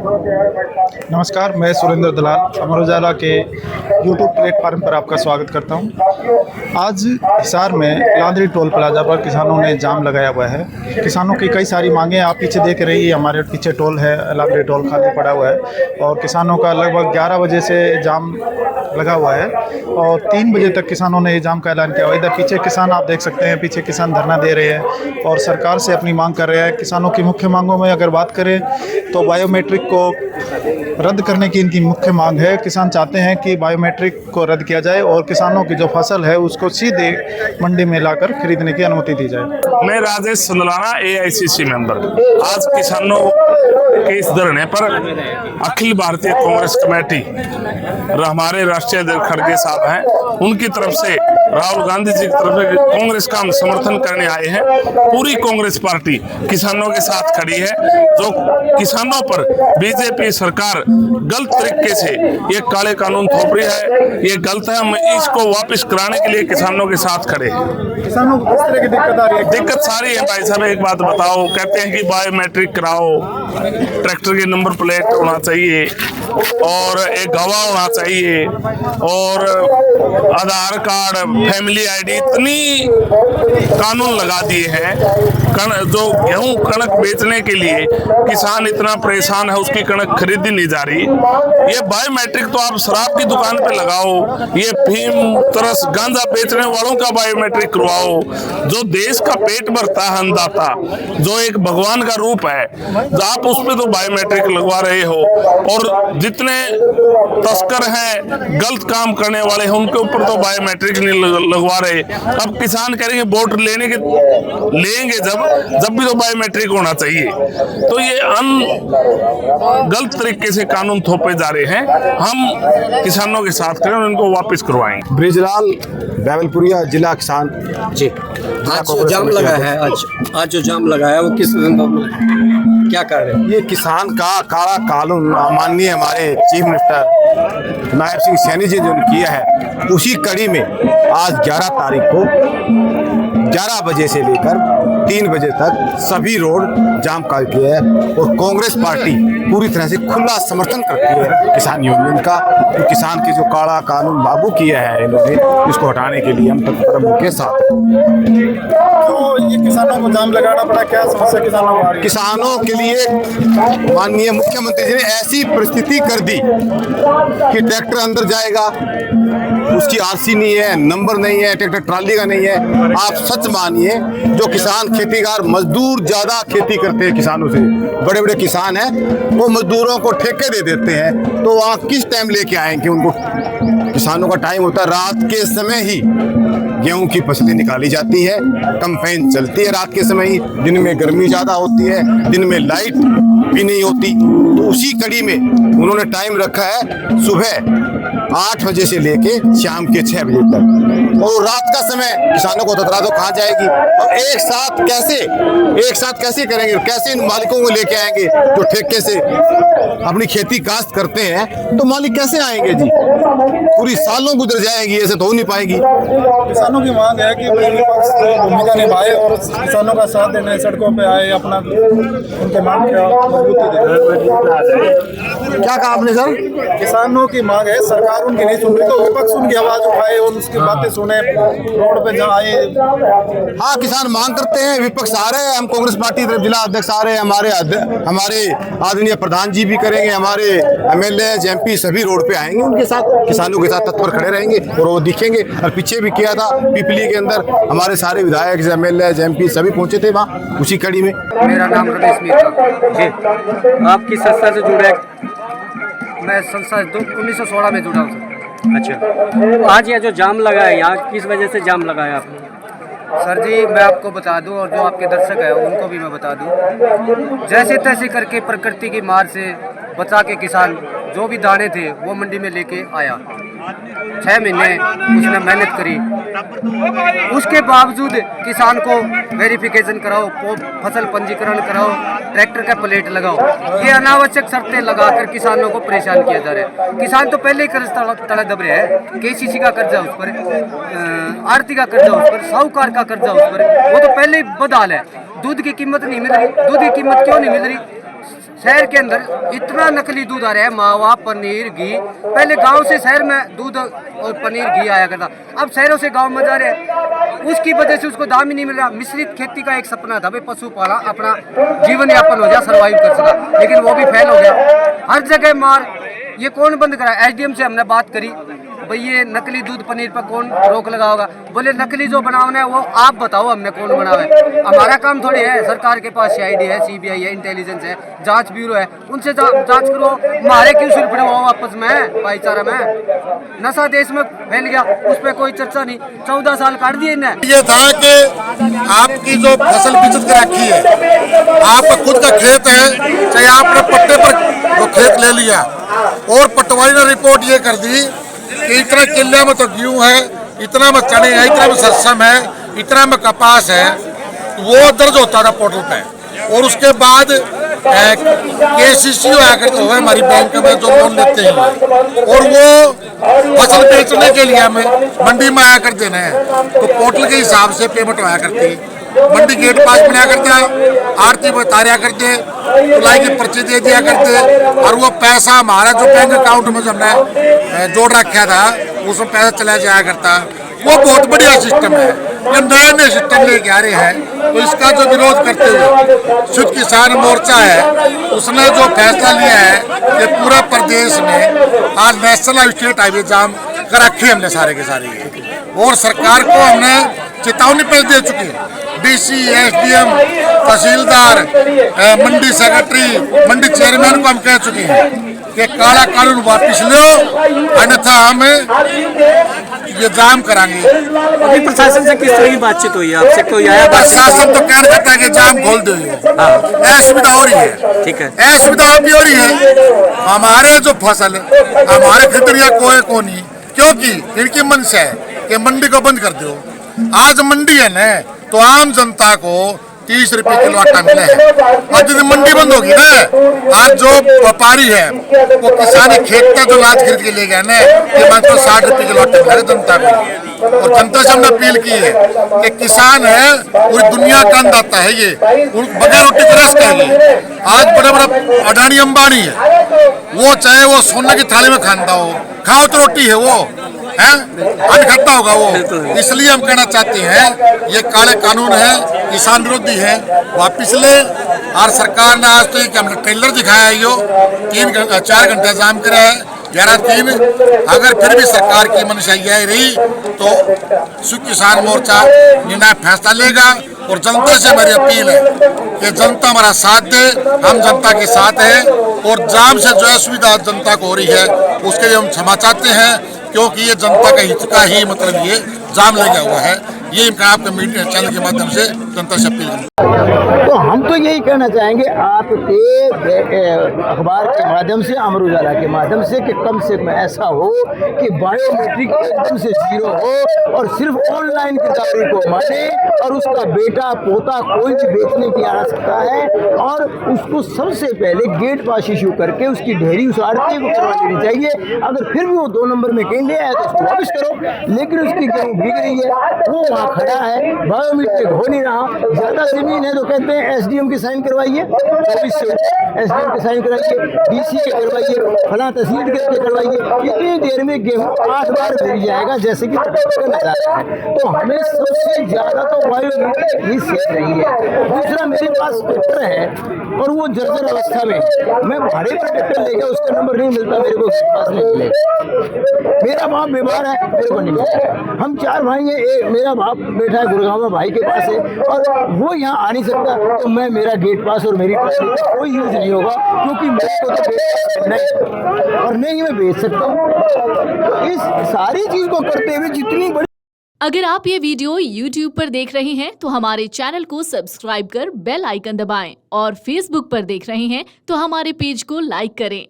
नमस्कार, मैं सुरेंद्र दलाल अमर उजाला के यूट्यूब प्लेटफार्म पर आपका स्वागत करता हूं। आज हिसार में लांदरी टोल प्लाजा पर किसानों ने जाम लगाया हुआ है। किसानों की कई सारी मांगें आप पीछे देख रही है, हमारे पीछे टोल है, लांदरी टोल खाली पड़ा हुआ है और किसानों का लगभग 11 बजे से जाम लगा हुआ है और 3 बजे तक किसानों ने ये जाम का ऐलान किया हुआ है। इधर पीछे किसान आप देख सकते हैं, पीछे किसान धरना दे रहे हैं और सरकार से अपनी मांग कर रहे हैं। किसानों की मुख्य मांगों में अगर बात करें तो बायोमेट्रिक को रद्द करने की इनकी मुख्य मांग है। किसान चाहते हैं कि बायोमेट्रिक को रद्द किया जाए और किसानों की जो फसल है उसको सीधे मंडी में लाकर खरीदने की अनुमति दी जाए। मैं राजेश सुंदलाना AICC मेंबर। आज किसानों के इस धरने पर अखिल भारतीय कांग्रेस कमेटी हमारे राष्ट्रीय अध्यक्ष खड़गे साहब हैं, उनकी तरफ से राहुल गांधी जी की तरफ से कांग्रेस का हम समर्थन करने आए हैं। पूरी कांग्रेस पार्टी किसानों के साथ खड़ी है। जो किसानों पर बीजेपी सरकार गलत तरीके से ये काले कानून थोप रही है, ये गलत है। हम इसको वापस कराने के लिए किसानों के साथ खड़े हैं। किसानों को किस तरह की दिक्कत आ रही है? दिक्कत सारी है भाई साहब। एक बात बताओ, कहते हैं कि बायोमेट्रिक कराओ, ट्रैक्टर की नंबर प्लेट होना चाहिए और एक गवाह होना चाहिए और आधार कार्ड, फैमिली ID, इतनी कानून लगा दिए हैं। जो गेहूं कणक बेचने के लिए किसान इतना परेशान है, उसकी कणक खरीदी नहीं जा रही। ये बायोमेट्रिक तो आप शराब की दुकान पे लगाओ, ये फीम तरस गांजा बेचने वालों का बायोमेट्रिक करवाओ। जो देश का पेट भरता है अन्नदाता, जो एक भगवान का रूप है, जो आप उस पे तो बायोमेट्रिक लगवा रहे हो। और जितने तस्कर हैं, गलत काम करने वाले हैं, उनके ऊपर तो बायोमेट्रिक नहीं लगवा रहे। अब किसान करेंगे वोट लेंगे जब भी तो बायोमेट्रिक होना चाहिए। तो ये गलत तरीके से कानून थोपे जा रहे हैं। हम किसानों के साथ खड़े हैं, उनको वापस करवाएंगे। ब्रिजलाल बैवलपुरिया जिला किसान जी। आज जो जाम लगा है, आज जो जाम लगा है वो किस क्या कर रहे हैं? ये किसान का काला कानून माननीय हमारे चीफ मिनिस्टर नायब सिंह सैनी जी ने किया है, उसी कड़ी में आज 11 तारीख को 11 बजे से लेकर 3 बजे तक सभी रोड जाम कर दिया है और कांग्रेस पार्टी पूरी तरह से खुला समर्थन करती है किसान यूनियन का। तो किसान की जो काला कानून लागू किया है इन्होंने, इसको हटाने के लिए हम तत्पर उनके साथ। तो ये किसानों को जाम लगाना पड़ा, क्या समस्या किसानों को आ रही है? किसानों के लिए माननीय मुख्यमंत्री जी ने ऐसी परिस्थिति कर दी कि ट्रैक्टर अंदर जाएगा, उसकी RC नहीं है, नंबर नहीं है, ट्रैक्टर ट्राली का नहीं है। आप सच मानिए, जो किसान खेतीगार मजदूर ज्यादा खेती करते हैं किसानों से, बड़े बड़े किसान हैं, वो मजदूरों को ठेके दे देते हैं, तो वहाँ किस टाइम लेके आएंगे उनको? किसानों का टाइम होता है रात के समय ही गेहूं की फसलें निकाली जाती है, कंपेन चलती है रात के समय ही। दिन में गर्मी ज्यादा होती है, दिन में लाइट भी नहीं होती। तो उसी कड़ी में उन्होंने टाइम रखा है सुबह 8 बजे से लेके शाम के 6 बजे तक, और रात का समय किसानों को ततरा तो कहाँ जाएगी? और एक साथ कैसे करेंगे? कैसे इन मालिकों को लेके आएंगे जो ठेके से अपनी खेती काश्त करते हैं? तो मालिक कैसे आएंगे जी? पूरी सालों गुजर जाएगी, ऐसे तो हो नहीं पाएगी। किसानों की मांग है कि विपक्ष भूमिका निभाए और किसानों का साथ देने, सड़कों पे आए, अपना उनके मांग को मजबूती दे। क्या कहा आपने सर? किसानों की मांग है, सरकार उनकी नहीं सुन रही तो विपक्ष उनकी आवाज उठाए और उसकी बातें सुने, रोड पे जहाँ आए। हाँ, किसान मांग करते हैं, विपक्ष आ रहे हैं, हम कांग्रेस पार्टी जिला अध्यक्ष आ रहे हैं, हमारे आदरणीय प्रधान जी भी करेंगे, हमारे MLA MP सभी रोड पे आएंगे, उनके साथ किसानों के साथ तत्पर खड़े रहेंगे और वो दिखेंगे। और पीछे भी किया था पिपली के अंदर, हमारे सारे विधायक MLA MP सभी पहुंचे थे वहाँ उसी कड़ी में। मेरा नाम रमेश मीरा जी। आप किस संस्था से जुड़े? मैं संस्था 1916 में जुड़ा हूँ। अच्छा, आज यह जो जाम लगा है, यहाँ किस वजह से जाम लगाया आपने? सर जी, मैं आपको बता दूं और जो आपके दर्शक हैं उनको भी मैं बता दूं, जैसे तैसे करके प्रकृति की मार से बचा के किसान जो भी दाने थे वो मंडी में लेके आया। 6 महीने उसने मेहनत करी, उसके बावजूद किसान को वेरिफिकेशन कराओ, फसल पंजीकरण कराओ, ट्रैक्टर का प्लेट लगाओ, ये अनावश्यक शर्तें लगाकर किसानों को परेशान किया जा रहा है। किसान तो पहले ही कर्ज तले दब रहे हैं, KCC का कर्जा उस पर, आरती का कर्जा उस पर, साहूकार का कर्जा उस पर, वो तो पहले ही बदहाल है। दूध की कीमत नहीं मिल रही। दूध की कीमत क्यों नहीं मिल रही? शहर के अंदर इतना नकली दूध आ रहा है, मावा, पनीर, घी। पहले गांव से शहर में दूध और पनीर, घी आया करता, अब शहरों से गांव में जा रहे हैं। उसकी वजह से उसको दाम ही नहीं मिल रहा। मिश्रित खेती का एक सपना था, भाई पशु पाला, अपना जीवन यापन हो जाए, सर्वाइव कर सका, लेकिन वो भी फेल हो गया। हर जगह मार। ये कौन बंद करा? एसडीएम से हमने बात करी, भाई ये नकली दूध पनीर पर कौन रोक लगाओगा? बोले नकली जो बनाना है वो आप बताओ, हमने कौन बनावा है? हमारा काम थोड़ी है। सरकार के पास सीआईडी है, सीबीआई है, इंटेलिजेंस है, जांच ब्यूरो है, उनसे जांच करो। हमारे क्यों सिर पड़े हो आपस में, भाईचारा में? नशा देश में फैल गया, उस पर कोई चर्चा नहीं। 14 साल काट दिए इन्हें। ये था कि आपकी जो फसल बिचत कर रखी है, आपका खुद का खेत है, चाहे आपने पट्टे पर वो खेत ले लिया और पटवारी ने रिपोर्ट ये कर दी कि इतने किले में तो गेहूं है, इतना में चने है, इतना में सरसम है, इतना में कपास है, वो दर्ज होता था पोर्टल पे। और उसके बाद केसीसी आकर तो है हमारी बैंक में जो लोन लेते हैं, और वो फसल बेचने के लिए हमें मंडी में आया कर देना है, तो पोर्टल के हिसाब से पेमेंट होया करती। मंडी गेट पास बनाया करते, आरती बताया करते, तुलाई की पर्ची दे दिया करते, और वो पैसा हमारा जो बैंक अकाउंट में जो हमने जोड़ रखा था उसमें पैसा चला जाया करता। वो बहुत बढ़िया सिस्टम है। ये नए नए सिस्टम लेके आ रहे हैं, तो इसका जो विरोध करते हुए शुद्ध किसान मोर्चा है, उसने जो फैसला लिया है कि पूरा प्रदेश में आज नेशनल और स्टेट हाईवे जाम कर रखे हमने सारे के सारे, और सरकार को हमने चेतावनी पहले दे चुकी है। डीसी, एसडीएम, तहसीलदार, मंडी सेक्रेटरी, मंडी चेयरमैन को हम कह चुके हैं कि काला कानून वापिस लो, अन्यथा हम ये जाम कराएंगे। अभी प्रशासन से किस तरह की बातचीत हुई है आपसे? कोई आया? प्रशासन तो कहना चाहता है कि जाम खोल दो, असुविधा हो रही है। ठीक है, असुविधा भी हो रही है। हमारे जो फसल हमारे खरीदरिया कोई को नहीं, क्योंकि इनकी मंशा है कि मंडी को बंद कर दो। आज मंडी है ना, तो आम जनता को 30 रुपए किलो आटा मिला है। और यदि मंडी बंद होगी ना, आज जो व्यापारी है वो किसान खेत का जो लाद खरीद के ले गया ना, ये मान 60 रुपए किलो आटा मिला जनता को। और जनता से हमने अपील की है कि किसान है, पूरी दुनिया का अन्नदाता है, ये बगैर रोटी को रस कहेगी। आज बड़ा बड़ा अडानी अंबानी है, वो चाहे वो सोने की थाली में खाना हो, खाओ तो रोटी है, वो है अन्न खाता होगा वो। इसलिए हम कहना चाहते हैं ये काले कानून है, किसान विरोधी है, वापिस ले। और सरकार ने आज तो हमने ट्रेलर दिखाया है, यो 4 घंटे जाम करा है 11-3। अगर फिर भी सरकार की मंशा यह रही तो शुद्ध किसान मोर्चा निर्णायक फैसला लेगा। और जनता से हमारी अपील है कि जनता हमारा साथ दे, हम जनता के साथ हैं, और जाम से जो असुविधा जनता को हो रही है उसके लिए हम क्षमा चाहते हैं, क्योंकि ये जनता का हित का ही मतलब ये जाम लगा हुआ है। ये आपके मीडिया चैनल के माध्यम से जनता से अपील करते हैं। तो हम तो यही कहना चाहेंगे आपके अखबार के माध्यम से, अमर उजाला के माध्यम से, कि कम से कम ऐसा हो कि बायोमेट्रिक एकदम से 0 हो और सिर्फ ऑनलाइन खरीदारी को माने, और उसका बेटा पोता कोई भी बेचने की आ सकता है, और उसको सबसे पहले गेट पास इशू करके उसकी ढेरी उस आड़ती को करवा देनी चाहिए। अगर फिर भी वो 2 नंबर में कहीं ले आया तो उसको वापस करो, लेकिन उसकी गेहूँ भीग रही है, वो वहाँ खड़ा है, बायोमेट्रिक हो नहीं रहा। ज्यादा जमीन है तो कहते हैं एसडीएम की साइन करवाइए, 24 से एसडीएम की साइन कराइए, डीसी के करवाइए, फला तहसील के करवाइए। इतनी देर में गेहूँ 8 बार भीग जाएगा, जैसे कि नजारा है। तो हमें सबसे ज्यादा तो बायोमेट्रिक ही सेफ रही है। दूसरा, मेरे पास ट्रैक्टर है और वो जर्जर अवस्था में, मैं भाड़े पर ट्रैक्टर ले गया, उसका नंबर नहीं मिलता मेरे को, पास नहीं मिलेगा। मेरा बाप बीमार है, मेरे को नहीं मिलता। हम 4 भाई हैं, मेरा बाप बैठा है गुड़गांव में भाई के पास है, और वो यहाँ आ नहीं सकता, तो मैं मेरा गेट पास और मेरी ट्रैक्टर का कोई यूज नहीं होगा, क्योंकि मेरे को तो नहीं, और नहीं मैं बेच सकता हूँ। तो इस सारी चीज को करते हुए जितनी बड़ी। अगर आप ये वीडियो YouTube पर देख रहे हैं तो हमारे चैनल को सब्सक्राइब कर बेल आइकन दबाएं, और Facebook पर देख रहे हैं तो हमारे पेज को लाइक करें।